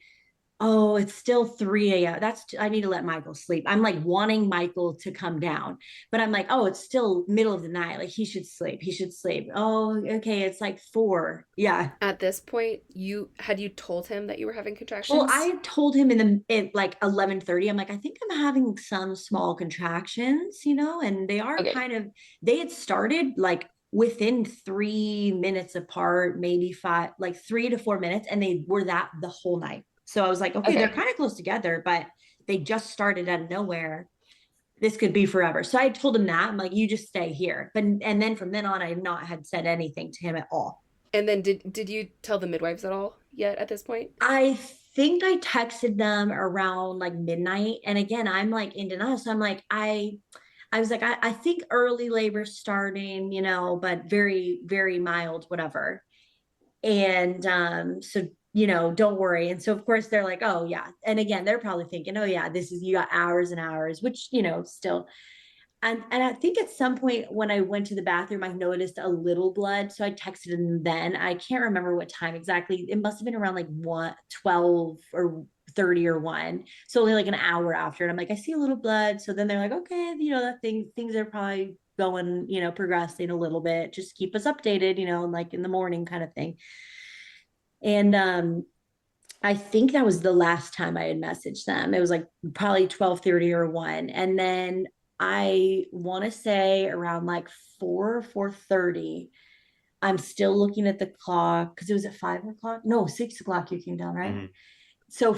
oh, it's still 3 a.m. I need to let Michael sleep. I'm like wanting Michael to come down, but I'm like, oh, it's still middle of the night. Like he should sleep. He should sleep. Oh, okay. It's like 4. Yeah. At this point, you told him that you were having Well, contractions? I told him at like 11:30. I'm like, I think I'm having some small contractions, and they are Okay. they had started like within 3 minutes apart, maybe 5, like 3 to 4 minutes, and they were that the whole night. So I was like, okay, they're Okay. kind of close together, but they just started out of nowhere. This could be forever. So I told him that. I'm like, you just stay here. And then from then on, I had not had said anything to him at all. And then did you tell the midwives at all yet at this point? I think I texted them around like midnight. And again, I'm like in denial. So I'm like, I was like, I think early labor starting, but very, very mild, whatever. And so, don't worry. And so of course they're like, oh yeah. And again, they're probably thinking, oh yeah, this is, you got hours and hours, which, still. And I think at some point when I went to the bathroom, I noticed a little blood. So I texted him then. I can't remember what time exactly. It must have been around like 12 or 30 or 1. So only like an hour after. And I'm like, I see a little blood. So then they're like, okay, that things are probably going, progressing a little bit. Just keep us updated, like in the morning kind of thing. And I think that was the last time I had messaged them. It was like probably 12:30 or 1. And then I want to say around like 4:30, I'm still looking at the clock because it was at 5 o'clock. No, 6 o'clock you came down, right? Mhm. So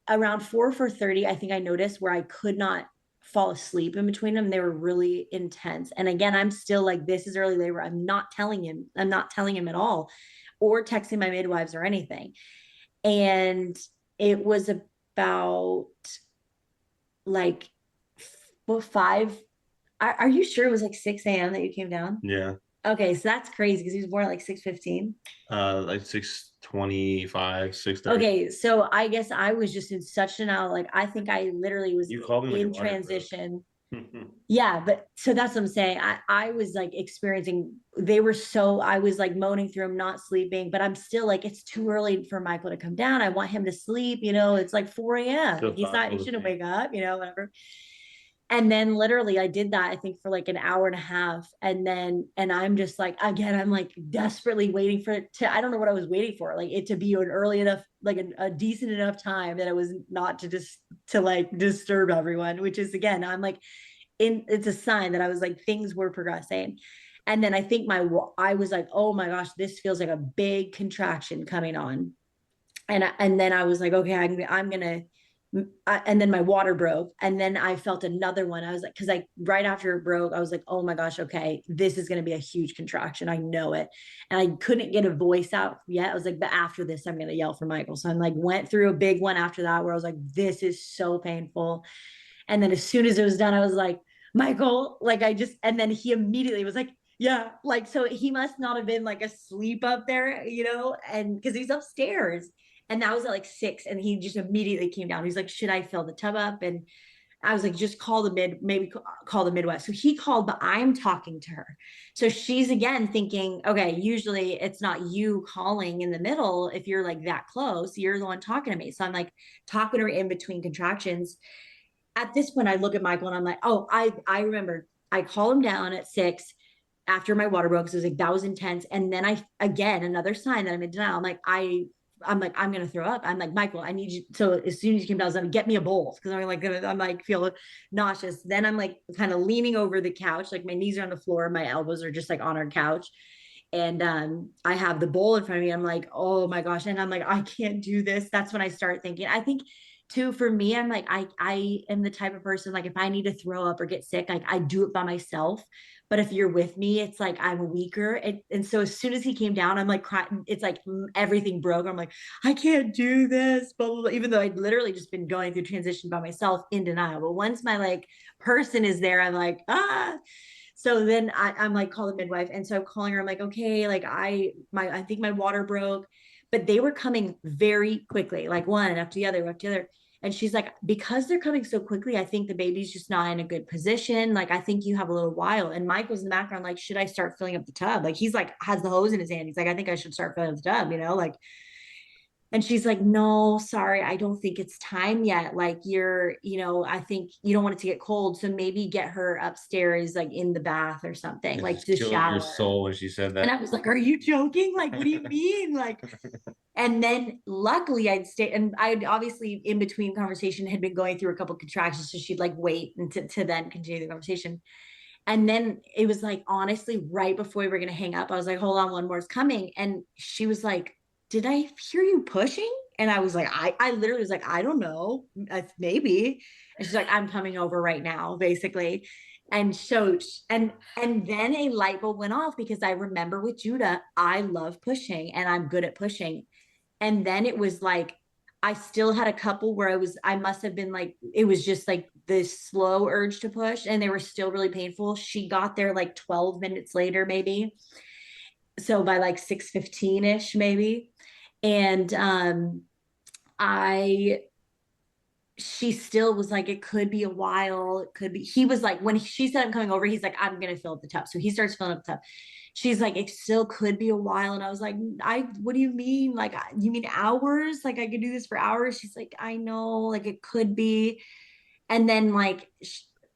around 4:30, I think I noticed where I could not fall asleep in between them. They were really intense. And again, I'm still like, this is early labor. I'm not telling him. I'm not telling him at all, or texting my midwives or anything. And it was about like, what, 5? Are you sure it was like 6 a.m. that you came down? Yeah. Okay, so that's crazy because he was born at like 6:15. Like 6:25, 6:30. Okay, so I guess I was just in such denial. Like I think I literally was You called me when your in water broke. transition. Yeah, but so that's what I'm saying. I was like experiencing, I was like moaning through him, not sleeping, but I'm still like, it's too early for Michael to come down. I want him to sleep, it's like 4 a.m. Still He thoughtful with shouldn't me. wake up, whatever. And then literally I did that, I think for like an hour and a half. And I'm just like, again, I'm like desperately waiting for it to, I don't know what I was waiting for, like it to be an early enough, like a decent enough time that it was not to just to like disturb everyone, which is, again, I'm like, it's a sign that I was like, things were progressing. And then I think I was like, oh my gosh, this feels like a big contraction coming on. And then I was like, okay, I'm gonna. And then my water broke, and then I felt another one. I was like, because right after it broke, I was like, oh my gosh, okay, this is gonna be a huge contraction. I know it, and I couldn't get a voice out yet. I was like, but after this, I'm gonna yell for Michael. So I'm like, went through a big one after that, where I was like, this is so painful. And then as soon as it was done, I was like, Michael, like and then he immediately was like, yeah, like, so he must not have been like asleep up there, and because he's upstairs. And that was at like 6. And he just immediately came down. He's like, should I fill the tub up? And I was like, just maybe call the midwife. So he called, but I'm talking to her. So she's again thinking, okay, usually it's not you calling in the middle. If you're like that close, you're the one talking to me. So I'm like talking to her in between contractions. At this point, I look at Michael and I'm like, oh, I remember I call him down at 6 after my water broke. So it was like, that was intense. And then again, another sign that I'm in denial. I'm like, I'm gonna throw up. I'm like, Michael, I need you. So as soon as you came down, I was like, get me a bowl because I'm like feel nauseous. Then I'm like kind of leaning over the couch, like my knees are on the floor, my elbows are just like on our couch, and I have the bowl in front of me. I'm like, oh my gosh, and I'm like, I can't do this. That's when I start thinking. I think too, for me, I'm like, I am the type of person, like if I need to throw up or get sick, like I do it by myself. But if you're with me, it's like I'm weaker. And so as soon as he came down, I'm like crying. It's like everything broke. I'm like, I can't do this, blah, blah, blah. Even though I'd literally just been going through transition by myself in denial. But once my like person is there, I'm like, ah. So then I'm like, call the midwife. And so I'm calling her. I'm like, okay, like I think my water broke, but they were coming very quickly, like one after the other, after the other. And she's like, because they're coming so quickly, I think the baby's just not in a good position. Like, I think you have a little while. And Michael's in the background, like, should I start filling up the tub? Like, he's like, has the hose in his hand. He's like, I think I should start filling up the tub, like, and she's like, no, sorry, I don't think it's time yet. Like, I think you don't want it to get cold. So maybe get her upstairs, like in the bath or something, It like just to killed your shower. soul when she said And that. I was like, are you joking? Like, what do you mean? Like, and then luckily I'd stay, and I'd obviously in between conversation had been going through a couple contractions. So she'd like wait and to then continue the conversation. And then it was like, honestly, right before we were going to hang up, I was like, hold on, one more is coming. And she was like, did I hear you pushing? And I was like, I literally was like, I don't know, maybe. And she's like, I'm coming over right now, basically. And so, and then a light bulb went off because I remember with Judah, I love pushing and I'm good at pushing. And then it was like, I still had a couple where I must have been like, it was just like this slow urge to push and they were still really painful. She got there like 12 minutes later, maybe. So by like 6:15 ish, maybe. And I she still was like, it could be a while. It could be. He was like, when she said I'm coming over, he's like, I'm gonna fill up the tub. So he starts filling up the tub. She's like, it still could be a while. And I was like, what do you mean? Like, you mean hours? Like, I could do this for hours. She's like, I know, like, it could be. And then, like,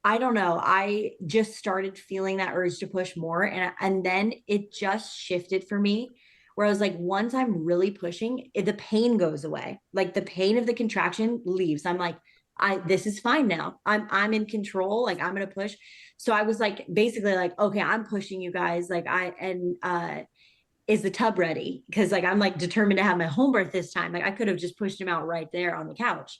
I don't know. I just started feeling that urge to push more. And then it just shifted for me where I was like, once I'm really pushing, the pain goes away. Like the pain of the contraction leaves. I'm like, this is fine now. I'm in control. Like I'm gonna push. So I was like basically like, okay, I'm pushing you guys. Like is the tub ready? Because like I'm like determined to have my home birth this time. Like I could have just pushed him out right there on the couch.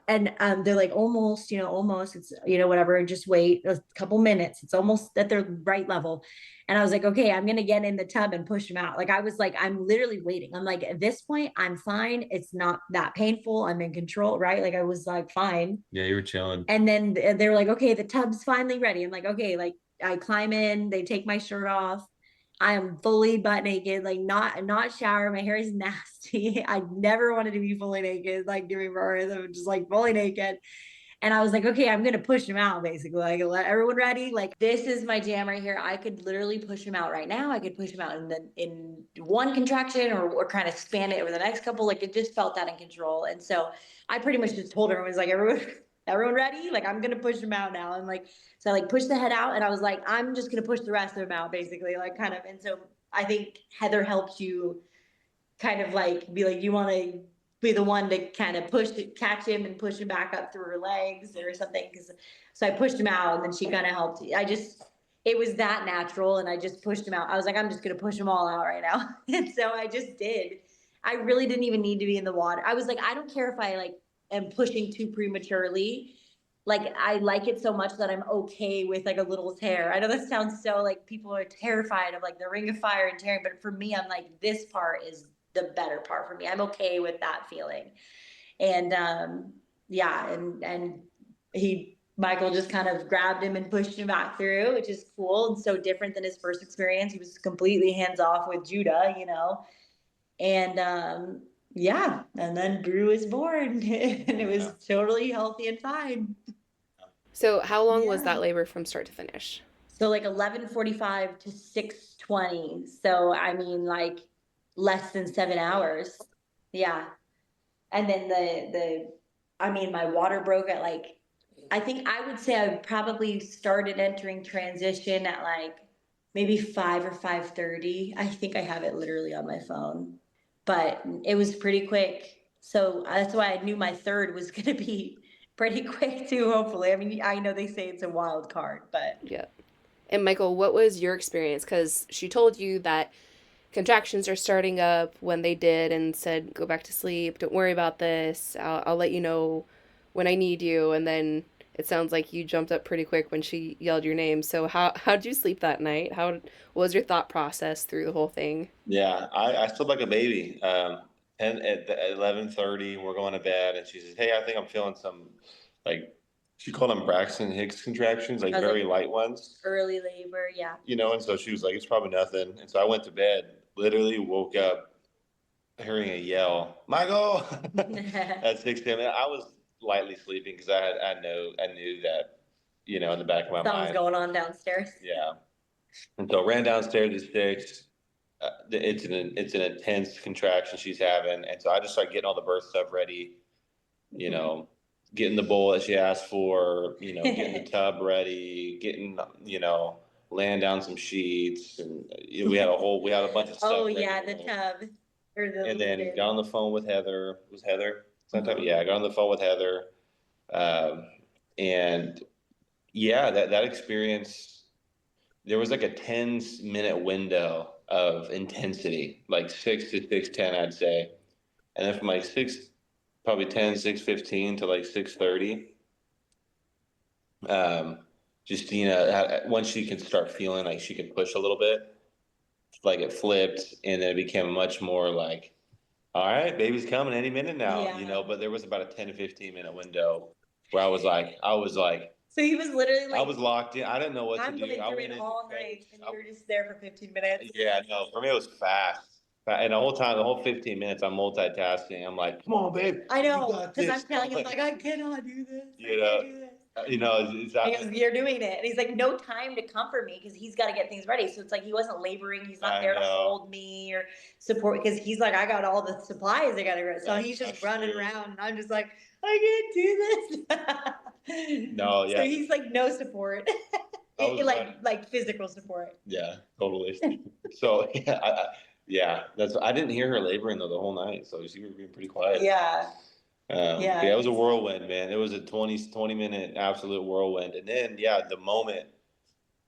And they're like, almost, almost, it's, whatever, just wait a couple minutes. It's almost at their right level. And I was like, okay, I'm going to get in the tub and push them out. Like, I was like, I'm literally waiting. I'm like, at this point, I'm fine. It's not that painful. I'm in control, right? Like, I was like, fine. Yeah, you were chilling. And then they were like, okay, the tub's finally ready. I'm like, okay, like I climb in, they take my shirt off. I am fully butt naked, like not shower. My hair is nasty. I never wanted to be fully naked, like giving birth. I'm just like fully naked. And I was like, okay, I'm gonna push him out basically. Like let everyone ready. Like this is my jam right here. I could literally push him out right now. I could push him out in one contraction or kind of span it over the next couple. Like it just felt that in control. And so I pretty much just told her, I was like, everyone ready? Like I'm gonna push him out now. And like so I like pushed the head out and I was like, I'm just gonna push the rest of them out basically, like kind of. And so I think Heather helps you kind of like be like, you want to be the one to kind of catch him and push him back up through her legs or something. So I pushed him out and then she kind of helped. It was that natural and I just pushed him out. I was like, I'm just going to push them all out right now. And so I just did. I really didn't even need to be in the water. I was like, I don't care if I like am pushing too prematurely. Like I like it so much that I'm okay with like a little tear. I know that sounds so like people are terrified of like the ring of fire and tearing, but for me, I'm like, this part is the better part for me. I'm okay with that feeling. And yeah, and Michael just kind of grabbed him and pushed him back through, which is cool and so different than his first experience. He was completely hands off with Judah, and yeah, and then Drew was born and it was totally healthy and fine. So how long was Yeah. that labor from start to finish? So like 11:45 to 6:20. So I mean like less than 7 hours. Yeah. And then I mean my water broke at like, I think I would say I probably started entering transition at like maybe 5 or 5:30. I think I have it literally on my phone, but it was pretty quick. So that's why I knew my third was going to be pretty quick too, hopefully. I mean, I know they say it's a wild card, but Yeah. And Michael, what was your experience? Because she told you that contractions are starting up when they did and said, go back to sleep. Don't worry about this. I'll let you know when I need you. And then it sounds like you jumped up pretty quick when she yelled your name. So how'd you sleep that night? What was your thought process through the whole thing? Yeah, I slept like a baby. And at 11:30, we're going to bed, and she says, "Hey, I think I'm feeling some, like, she called them Braxton Hicks contractions, like I was very like light ones, early labor. Yeah. And so she was like, it's probably nothing." And so I went to bed, literally woke up hearing a yell, Michael, at 6 a.m. And I was lightly sleeping because I knew that, you know, in the back of my Something's mind. going on downstairs. Yeah. And so ran downstairs at 6. It's an intense contraction she's having, and so I just start getting all the birth stuff ready. You know, getting the bowl that she asked for. You know, getting the tub ready, getting, you know, laying down some sheets, and you know, we had a bunch of stuff. Oh ready yeah, to the go. tub or the And then lead-in. got on the phone with Heather. Was Heather sometime? Yeah, I got on the phone with Heather, um, and yeah, that experience. There was like a 10-minute window of intensity, like 6 to 6:10, I'd say, and then from like probably 6:15 to like 6:30. Um, Justina, once she could start feeling like she could push a little bit, like it flipped, and then it became much more like, all right, baby's coming any minute now, you know. Yeah. But there was about a 10 to 15 minute window where I was like, So he was literally I like, was locked in. I didn't know what to I'm do. going I through went it into all bed. night, and you were just there for 15 minutes. Yeah, no, for me it was fast. And the whole time, the whole 15 minutes, I'm multitasking. I'm like, come on, babe. I You know, got because this. I'm telling him, like, I cannot do this. You I know, can't do this. you know, is that, Because you're doing it. And he's like, no time to comfort me because he's got to get things ready. So it's like he wasn't laboring. He's not I there to know. hold me or support because he's like, I got all the supplies I got to get. So he's just That's running true. around. And I'm just like, I can't do this. No, yeah. So he's like, no support. I was like physical support. Yeah, totally. So yeah, I didn't hear her laboring though the whole night, so she was being pretty quiet. Yeah. Yeah, it was a whirlwind, man. It was a 20 minute absolute whirlwind, and then yeah, the moment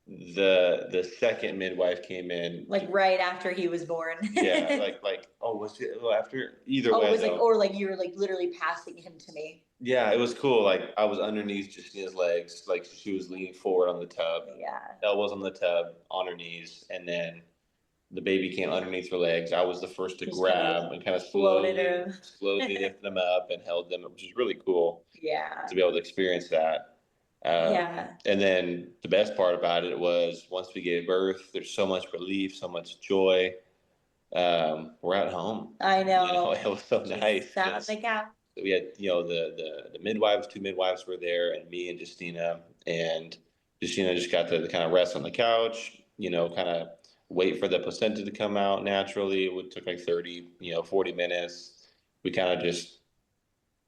the second midwife came in, Like right after he was born. yeah, like oh, was it after? Either Oh, way, it was like, though. or like you were like literally passing him to me. Yeah, it was cool. Like I was underneath Justina's legs, like she was leaning forward on the tub, Yeah. elbows on the tub, on her knees, and then the baby came underneath her legs. I was the first to Just grab and kind of slowly lifted them up and held them, which is really cool Yeah. to be able to experience that. Yeah. And then the best part about it was once we gave birth, there's so much relief, so much joy. We're at home. I know. You know, it was so nice. Sat on the couch. We had, you know, the midwives, 2 midwives were there, and me and Justina. And Justina just got to kind of rest on the couch, you know, kind of wait for the placenta to come out naturally. It took like 30, you know, 40 minutes. We kind of just,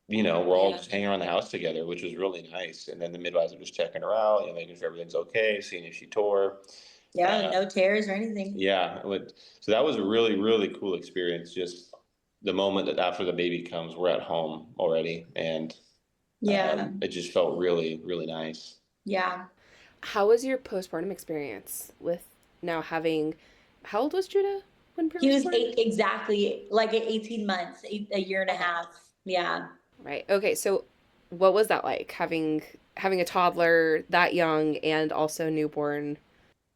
you know, we're all just hanging around the house together, which was really nice. And then the midwives are just checking her out, you know, making sure everything's okay, seeing if she tore. Yeah, no tears or anything. Yeah. So that was a really, really cool experience. Just the moment that after the baby comes, we're at home already. And it just felt really, really nice. Yeah. How was your postpartum experience with now having, how old was Judah when he was born? exactly like 18 months, a year and a half. Yeah. Right. Okay. So what was that like having a toddler that young and also newborn?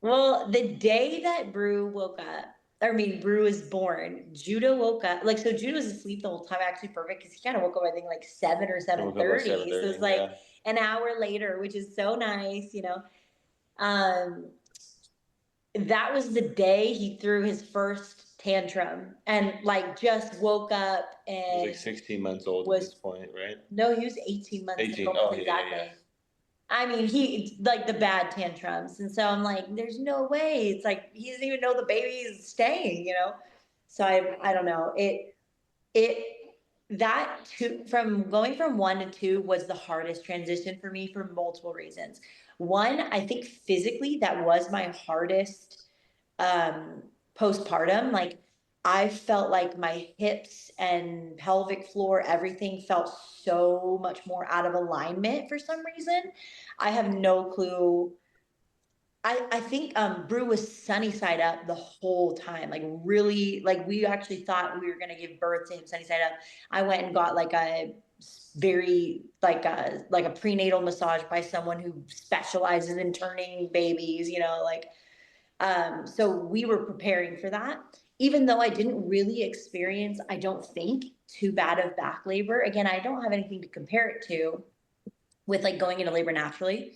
Well, the day that Brew woke up, Brew was born, Judah woke up. Like, so Judah was asleep the whole time, actually perfect, because he kind of woke up, I think, like 7 or 7:30. So it was like an hour later, which is so nice, you know. That was the day he threw his first tantrum and like just woke up and he was like 16 months old at this point, right? No, he was 18 months 18. old. Oh, exactly. Yeah. I mean, he like the bad tantrums. And so I'm like, there's no way. It's like he doesn't even know the baby is staying, you know? So I don't know. From going from 1 to 2 was the hardest transition for me for multiple reasons. One, I think physically that was my hardest postpartum. Like I felt like my hips and pelvic floor, everything felt so much more out of alignment for some reason. I have no clue. I think Brew was sunny side up the whole time. Like really, like we actually thought we were gonna give birth to him sunny side up. I went and got like a very like a prenatal massage by someone who specializes in turning babies, you know, like so we were preparing for that. Even though I didn't really experience, I don't think, too bad of back labor. Again, I don't have anything to compare it to with like going into labor naturally.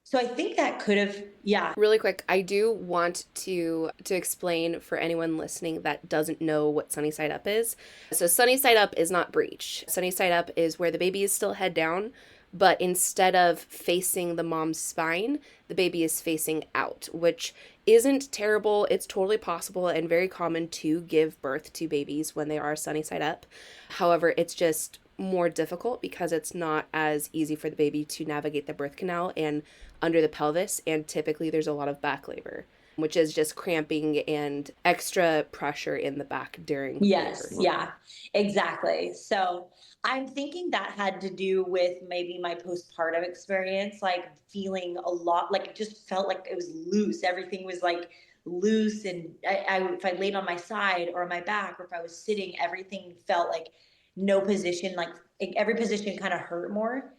So I think that could have, yeah. Really quick, I do want to explain for anyone listening that doesn't know what sunny side up is. So sunny side up is not breech. Sunny side up is where the baby is still head down, but instead of facing the mom's spine, the baby is facing out, which isn't terrible. It's totally possible and very common to give birth to babies when they are sunny side up. However, it's just more difficult because it's not as easy for the baby to navigate the birth canal and under the pelvis, and typically there's a lot of back labor, which is just cramping and extra pressure in the back during Yes, labor. yeah, exactly. So I'm thinking that had to do with maybe my postpartum experience, like feeling a lot, like it just felt like it was loose. Everything was like loose. And if I laid on my side or my back, or if I was sitting, everything felt like no position, like every position kind of hurt more.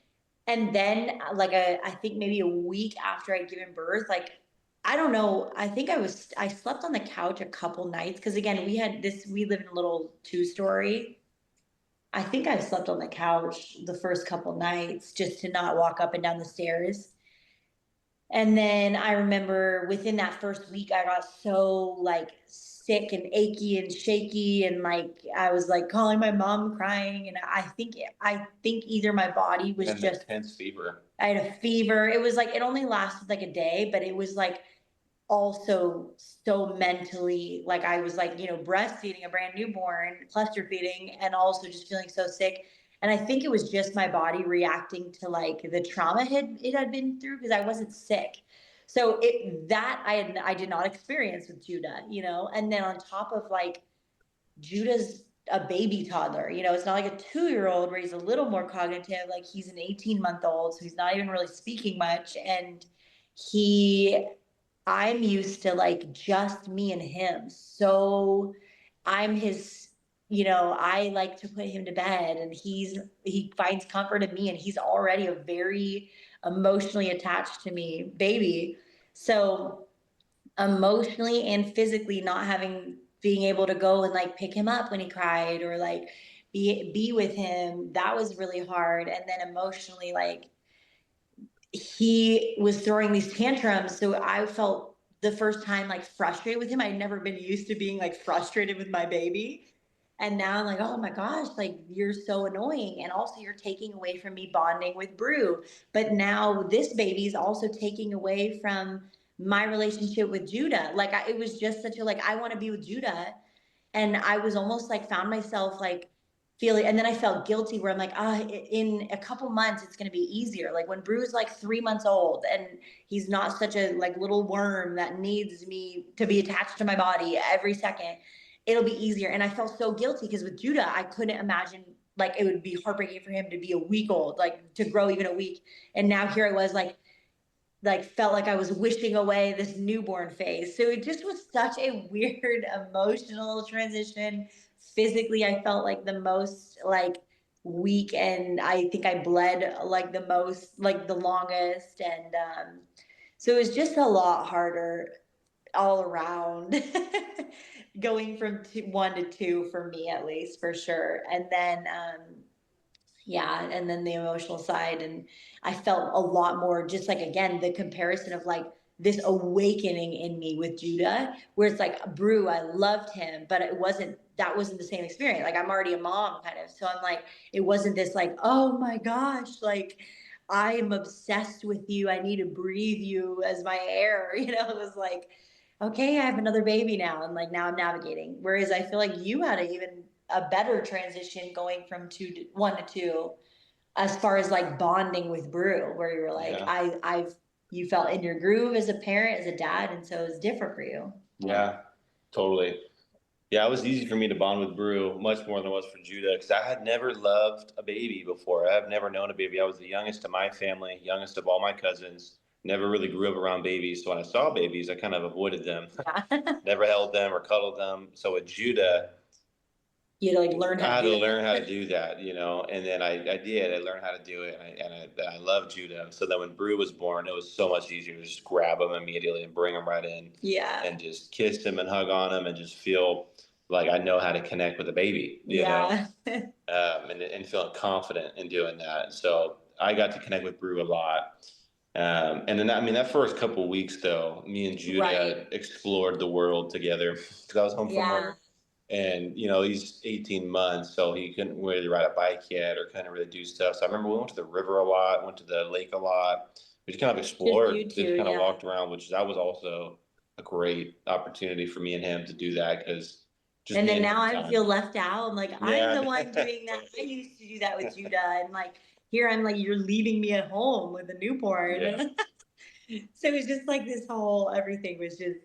And then, like, I think maybe a week after I'd given birth, like, I don't know. I think I slept on the couch a couple nights because, again, we live in a little two-story. I think I slept on the couch the first couple nights just to not walk up and down the stairs. And then I remember within that first week, I got so like sick and achy and shaky. And like, I was like calling my mom crying. And I think either my body was And just, intense fever. I had a fever. It was like, it only lasted like a day, but it was like, also so mentally, like I was like, breastfeeding a brand newborn, cluster feeding, and also just feeling so sick. And I think it was just my body reacting to like the trauma it had been through, because I wasn't sick. So I did not experience with Judah, and then on top of like Judah's a baby toddler, it's not like a 2 year old where he's a little more cognitive. Like he's an 18-month-old, so he's not even really speaking much. And he I'm used to like just me and him. So I'm his, I like to put him to bed, and he finds comfort in me, and he's already a very emotionally attached to me baby. So emotionally and physically not being able to go and like pick him up when he cried, or like be with him, that was really hard. And then emotionally, like he was throwing these tantrums. So I felt the first time like frustrated with him. I'd never been used to being like frustrated with my baby. And now I'm like, oh my gosh, like you're so annoying. And also you're taking away from me bonding with Brew. But now this baby's also taking away from my relationship with Judah. Like it was just such a, like, I want to be with Judah. And I was almost like found myself like feeling, and then I felt guilty where I'm like, in a couple months it's going to be easier. Like when Brew's like 3 months old and he's not such a like little worm that needs me to be attached to my body every second, it'll be easier. And I felt so guilty because with Judah, I couldn't imagine, like it would be heartbreaking for him to be a week old, like to grow even a week. And now here I was like felt like I was wishing away this newborn phase. So it just was such a weird emotional transition. Physically, I felt like the most like weak, and I think I bled like the most, like the longest. And so it was just a lot harder all around. Going from 1 to 2 for me, at least, for sure. And then yeah, and then the emotional side. And I felt a lot more just like, again, the comparison of like this awakening in me with Judah, where it's like Brew, I loved him, but that wasn't the same experience. Like I'm already a mom kind of, so I'm like, it wasn't this like, oh my gosh, like I am obsessed with you, I need to breathe you as my air. It was like, okay, I have another baby now, and like now I'm navigating. Whereas I feel like you had a better transition going from 1 to 2, as far as like bonding with Brew, where you were like, Yeah. you felt in your groove as a parent, as a dad, and so it's different for you. Yeah, totally. Yeah, it was easy for me to bond with Brew much more than it was for Judah because I had never loved a baby before. I've never known a baby. I was the youngest of my family, youngest of all my cousins. Never really grew up around babies. So when I saw babies, I kind of avoided them. Yeah. Never held them or cuddled them. So with Judah, You had to like learn I how had to to do learn how to that. do that, and then I did. I learned how to do it, and I love Judah. So then when Brew was born, it was so much easier to just grab him immediately and bring him right in, Yeah. and just kiss him and hug on him and just feel like I know how to connect with a baby, Yeah. and feeling confident in doing that. So I got to connect with Brew a lot. And then, I mean, that first couple weeks, though, me and Right. Judah explored the world together because I was home from Yeah. work. And, he's 18 months, so he couldn't really ride a bike yet or couldn't really do stuff. So I remember we went to the river a lot, went to the lake a lot. We just kind of Just you explored, just two. kind of Yeah. walked around, which that was also a great opportunity for me and him to do that because just And me then and now him I time. feel left out. I'm like, I'm the Yeah. one doing that. I used to do that with Judah. And like, here I'm like, you're leaving me at home with a Yeah. newborn. So it was just like this whole everything was just,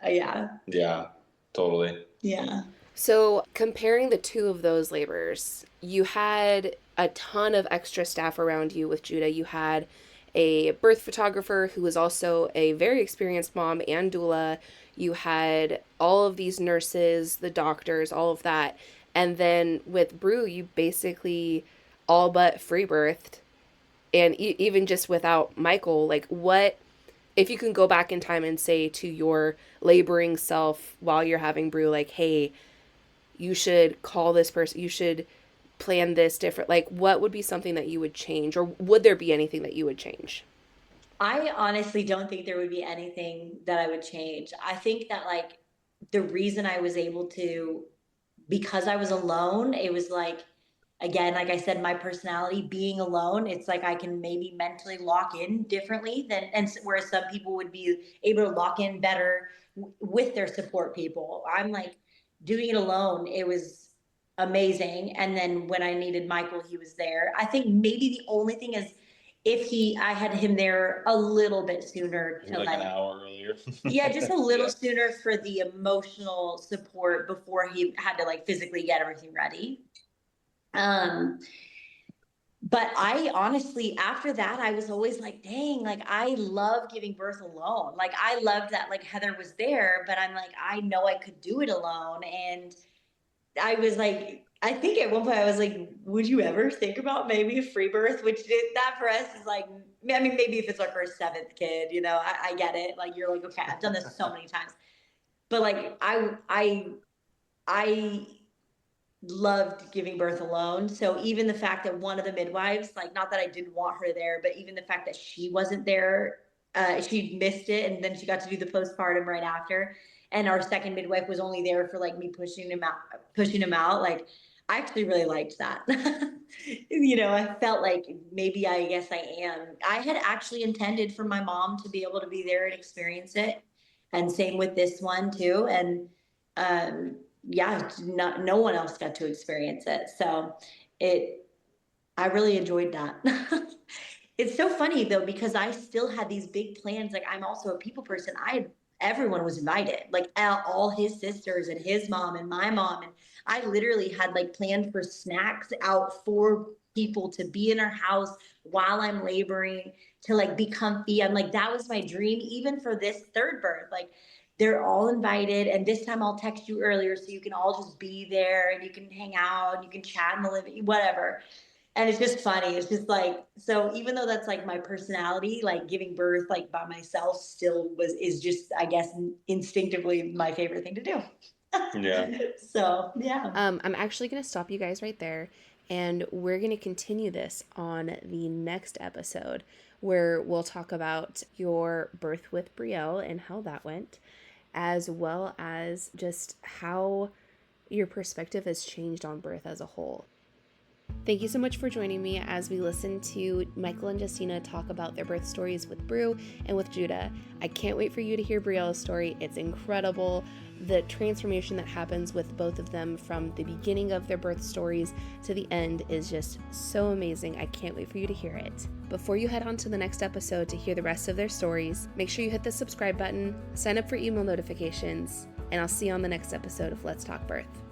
yeah, Yeah. Totally. yeah. So, comparing the two of those labors, you had a ton of extra staff around you with Judah. You had a birth photographer who was also a very experienced mom and doula. You had all of these nurses, the doctors, all of that. And then with Brew, you basically all but free birthed. And even just without Michael, like, what if you can go back in time and say to your laboring self while you're having Brew, like, hey, you should call this person, you should plan this different, like, what would be something that you would change, or would there be anything that you would change? I honestly don't think there would be anything that I would change. I think that like the reason I was able to, because I was alone, it was like, again, like I said, my personality being alone, it's like I can maybe mentally lock in differently than, and whereas some people would be able to lock in better with their support people. I'm like doing it alone. It was amazing. And then when I needed Michael, he was there. I think maybe the only thing is if I had him there a little bit sooner to Like an like, hour earlier. yeah, just a little Yeah. sooner for the emotional support before he had to like physically get everything ready. Um, but I honestly, after that, I was always like, dang, like I love giving birth alone. Like I loved that like Heather was there, but I'm like, I know I could do it alone. And I was like, I think at one point I was like, would you ever think about maybe a free birth? Which that for us is like, I mean, maybe if it's like our seventh kid, I get it. Like you're like, okay, I've done this so many times. But like I loved giving birth alone. So even the fact that one of the midwives, like not that I didn't want her there, but even the fact that she wasn't there, she missed it, and then she got to do the postpartum right after. And our second midwife was only there for like me pushing him out. Like I actually really liked that. I felt like maybe I guess I am. I had actually intended for my mom to be able to be there and experience it, and same with this one too. And yeah, no one else got to experience it. So it, I really enjoyed that. It's so funny though, because I still had these big plans. Like I'm also a people person. Everyone was invited, like all his sisters and his mom and my mom. And I literally had like planned for snacks out for people to be in our house while I'm laboring to like be comfy. I'm like, that was my dream, even for this third birth. Like they're all invited. And this time I'll text you earlier so you can all just be there and you can hang out and you can chat in the living, whatever. And it's just funny. It's just like, so even though that's like my personality, like giving birth like by myself still is just, I guess, instinctively my favorite thing to do. Yeah. So yeah. I'm actually going to stop you guys right there, and we're going to continue this on the next episode where we'll talk about your birth with Brielle and how that went, as well as just how your perspective has changed on birth as a whole. Thank you so much for joining me as we listen to Michael and Justina talk about their birth stories with Brew and with Judah. I can't wait for you to hear Brielle's story. It's incredible. The transformation that happens with both of them from the beginning of their birth stories to the end is just so amazing. I can't wait for you to hear it. Before you head on to the next episode to hear the rest of their stories, make sure you hit the subscribe button, sign up for email notifications, and I'll see you on the next episode of Let's Talk Birth.